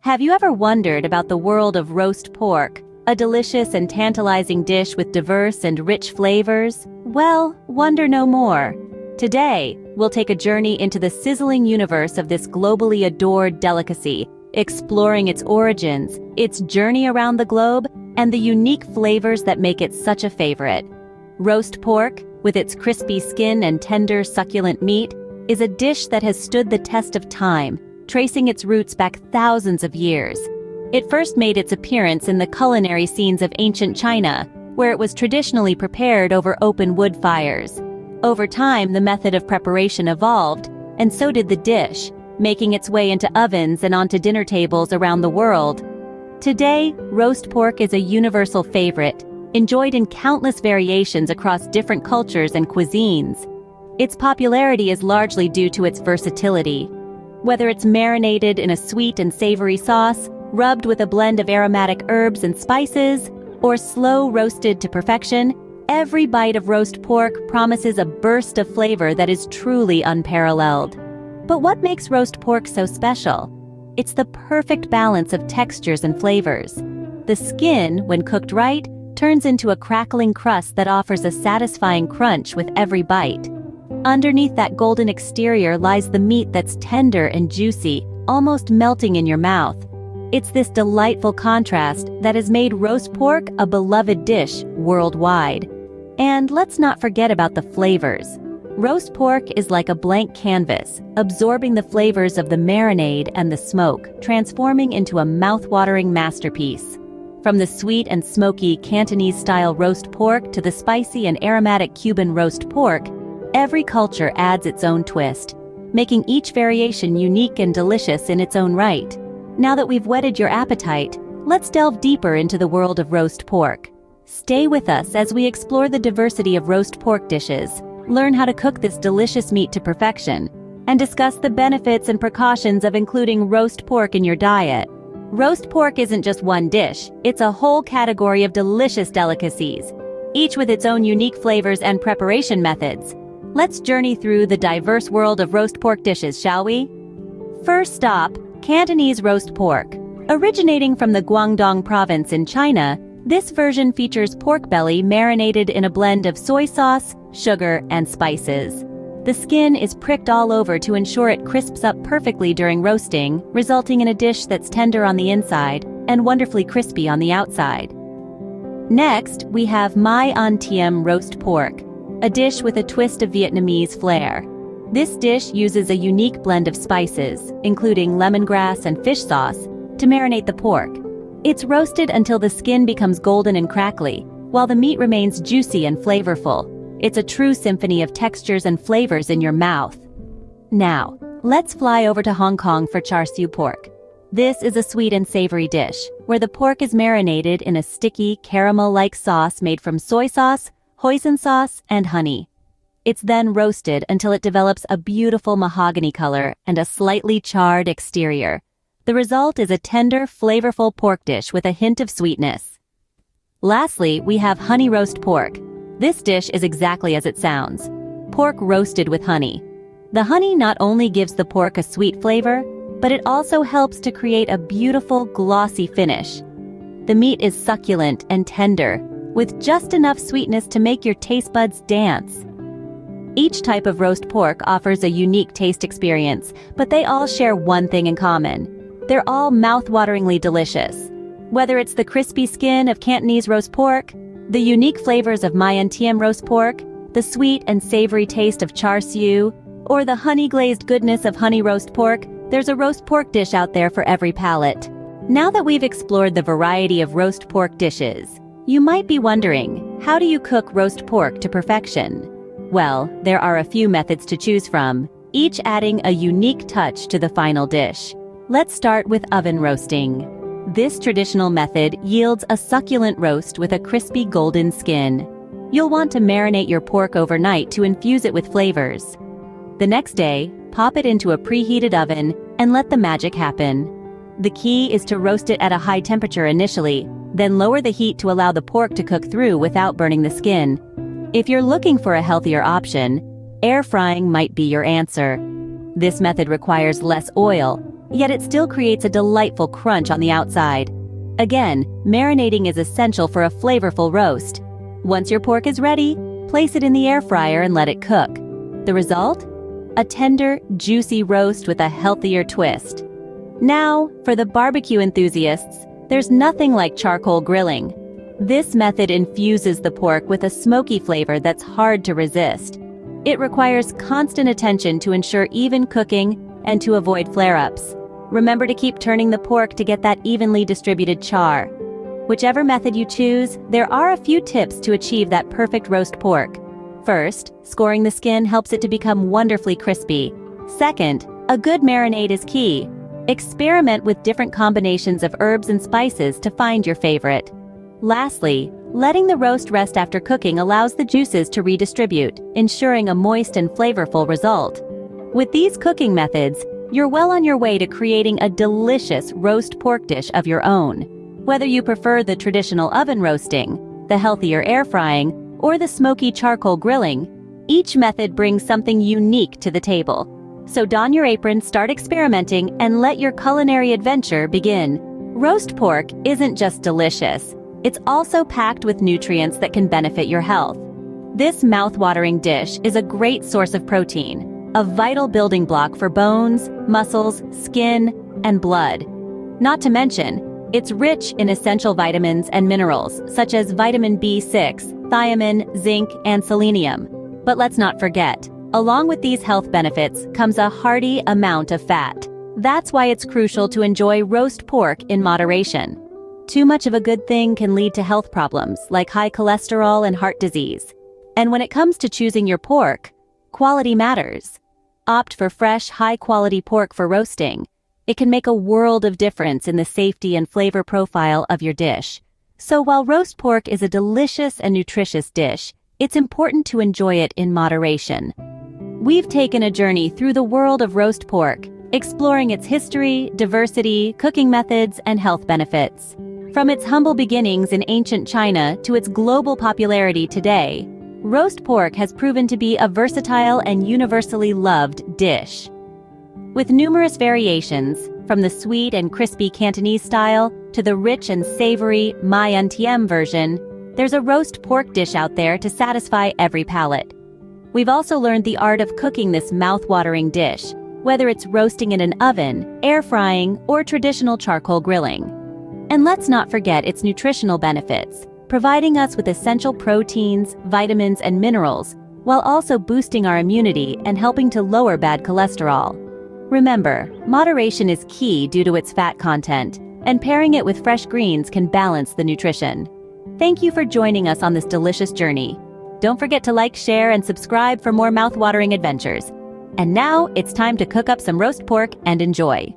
Have you ever wondered about the world of roast pork, a delicious and tantalizing dish with diverse and rich flavors? Well, wonder no more. Today, we'll take a journey into the sizzling universe of this globally adored delicacy, exploring its origins, its journey around the globe, and the unique flavors that make it such a favorite. Roast pork, with its crispy skin and tender, succulent meat, is a dish that has stood the test of time, tracing its roots back thousands of years. It first made its appearance in the culinary scenes of ancient China, where it was traditionally prepared over open wood fires. Over time, the method of preparation evolved, and so did the dish, making its way into ovens and onto dinner tables around the world. Today, roast pork is a universal favorite, enjoyed in countless variations across different cultures and cuisines. Its popularity is largely due to its versatility. Whether it's marinated in a sweet and savory sauce, rubbed with a blend of aromatic herbs and spices, or slow roasted to perfection, every bite of roast pork promises a burst of flavor that is truly unparalleled. But what makes roast pork so special? It's the perfect balance of textures and flavors. The skin, when cooked right, turns into a crackling crust that offers a satisfying crunch with every bite. Underneath that golden exterior lies the meat that's tender and juicy, almost melting in your mouth. It's this delightful contrast that has made roast pork a beloved dish worldwide. And let's not forget about the flavors. Roast pork is like a blank canvas, absorbing the flavors of the marinade and the smoke, transforming into a mouth-watering masterpiece. From the sweet and smoky Cantonese-style roast pork to the spicy and aromatic Cuban roast pork, every culture adds its own twist, making each variation unique and delicious in its own right. Now that we've whetted your appetite, let's delve deeper into the world of roast pork. Stay with us as we explore the diversity of roast pork dishes, learn how to cook this delicious meat to perfection, and discuss the benefits and precautions of including roast pork in your diet. Roast pork isn't just one dish, it's a whole category of delicious delicacies, each with its own unique flavors and preparation methods. Let's journey through the diverse world of roast pork dishes, shall we? First stop, Cantonese roast pork. Originating from the Guangdong province in China, this version features pork belly marinated in a blend of soy sauce, sugar, and spices. The skin is pricked all over to ensure it crisps up perfectly during roasting, resulting in a dish that's tender on the inside and wonderfully crispy on the outside. Next, we have Mai An Tiem roast pork, a dish with a twist of Vietnamese flair. This dish uses a unique blend of spices, including lemongrass and fish sauce, to marinate the pork. It's roasted until the skin becomes golden and crackly, while the meat remains juicy and flavorful. It's a true symphony of textures and flavors in your mouth. Now, let's fly over to Hong Kong for char siu pork. This is a sweet and savory dish, where the pork is marinated in a sticky, caramel-like sauce made from soy sauce, hoisin sauce, and honey. It's then roasted until it develops a beautiful mahogany color and a slightly charred exterior. The result is a tender, flavorful pork dish with a hint of sweetness. Lastly, we have honey roast pork. This dish is exactly as it sounds: pork roasted with honey. The honey not only gives the pork a sweet flavor, but it also helps to create a beautiful, glossy finish. The meat is succulent and tender, with just enough sweetness to make your taste buds dance. Each type of roast pork offers a unique taste experience, but they all share one thing in common. They're all mouth-wateringly delicious. Whether it's the crispy skin of Cantonese roast pork, the unique flavors of Mai An Tiem roast pork, the sweet and savory taste of char siu, or the honey-glazed goodness of honey roast pork, there's a roast pork dish out there for every palate. Now that we've explored the variety of roast pork dishes, you might be wondering, how do you cook roast pork to perfection? Well, there are a few methods to choose from, each adding a unique touch to the final dish. Let's start with oven roasting. This traditional method yields a succulent roast with a crispy golden skin. You'll want to marinate your pork overnight to infuse it with flavors. The next day, pop it into a preheated oven and let the magic happen. The key is to roast it at a high temperature initially, then lower the heat to allow the pork to cook through without burning the skin. If you're looking for a healthier option, air frying might be your answer. This method requires less oil, yet it still creates a delightful crunch on the outside. Again, marinating is essential for a flavorful roast. Once your pork is ready, place it in the air fryer and let it cook. The result? A tender, juicy roast with a healthier twist. Now, for the barbecue enthusiasts, there's nothing like charcoal grilling. This method infuses the pork with a smoky flavor that's hard to resist. It requires constant attention to ensure even cooking and to avoid flare-ups. Remember to keep turning the pork to get that evenly distributed char. Whichever method you choose, there are a few tips to achieve that perfect roast pork. First, scoring the skin helps it to become wonderfully crispy. Second, a good marinade is key. Experiment with different combinations of herbs and spices to find your favorite. Lastly, letting the roast rest after cooking allows the juices to redistribute, ensuring a moist and flavorful result. With these cooking methods, you're well on your way to creating a delicious roast pork dish of your own. Whether you prefer the traditional oven roasting, the healthier air frying, or the smoky charcoal grilling, each method brings something unique to the table. So don your apron, start experimenting, and let your culinary adventure begin. Roast pork isn't just delicious. It's also packed with nutrients that can benefit your health. This mouth-watering dish is a great source of protein, a vital building block for bones, muscles, skin, and blood. Not to mention, it's rich in essential vitamins and minerals such as vitamin B6, thiamine, zinc, and selenium. But let's not forget, along with these health benefits comes a hearty amount of fat. That's why it's crucial to enjoy roast pork in moderation. Too much of a good thing can lead to health problems like high cholesterol and heart disease. And when it comes to choosing your pork, quality matters. Opt for fresh, high-quality pork for roasting. It can make a world of difference in the safety and flavor profile of your dish. So while roast pork is a delicious and nutritious dish, it's important to enjoy it in moderation. We've taken a journey through the world of roast pork, exploring its history, diversity, cooking methods, and health benefits. From its humble beginnings in ancient China to its global popularity today, roast pork has proven to be a versatile and universally loved dish. With numerous variations, from the sweet and crispy Cantonese style to the rich and savory mai ntiem version, there's a roast pork dish out there to satisfy every palate. We've also learned the art of cooking this mouth-watering dish, whether it's roasting in an oven, air frying, or traditional charcoal grilling. And let's not forget its nutritional benefits, providing us with essential proteins, vitamins, and minerals, while also boosting our immunity and helping to lower bad cholesterol. Remember, moderation is key due to its fat content, and pairing it with fresh greens can balance the nutrition. Thank you for joining us on this delicious journey. Don't forget to like, share, and subscribe for more mouth-watering adventures. And now, it's time to cook up some roast pork and enjoy.